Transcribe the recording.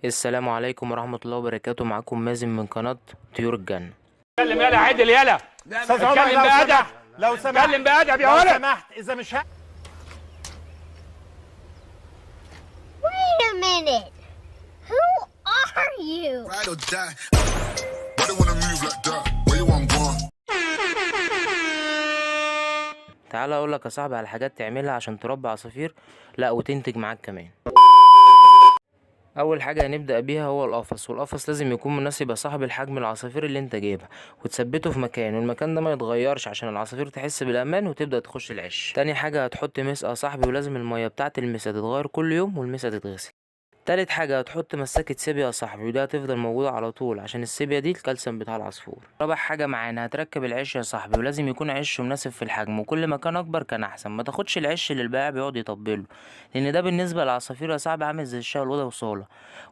السلام عليكم ورحمة الله وبركاته. معاكم مازن من قناة طيور الجنة. اتكلم يالا عدل يالا. استاذ عمر اتكلم بأدب. لو سمحت اتكلم بأدب يا لو ولد. سمحت اذا مش Wait a minute. Who are you? Ride or die. Why they wanna move like that? Where you want gone? تعال اقولك يا صاحبي على حاجات تعملها عشان تربي عصافير لا وتنتج معاك كمان. اول حاجه هنبدا بيها هو القفص، والقفص لازم يكون مناسب يا صاحبي لحجم العصافير اللي انت جايبها، وتثبته في مكان، والمكان ده ما يتغيرش عشان العصافير تحس بالامان وتبدا تخش العش. تاني حاجه هتحط مسقه يا صاحبي، ولازم الميه بتاعه المسقه تتغير كل يوم والمسقه تتغسل. تالت حاجة هتحط مساكة سيبيا يا صاحبي، وده هتفضل موجودة على طول عشان السيبيا دي الكالسيوم بتاع العصفور. رابع حاجة معانا هتركب العش يا صاحبي، ولازم يكون عش مناسب في الحجم، وكل ما كان أكبر كان أحسن. ما تاخدش العش اللي البائع بيقعد يطبله، لأن ده بالنسبة للعصافير يا صاحبي عامل زي الشقة الأوضة وصالة،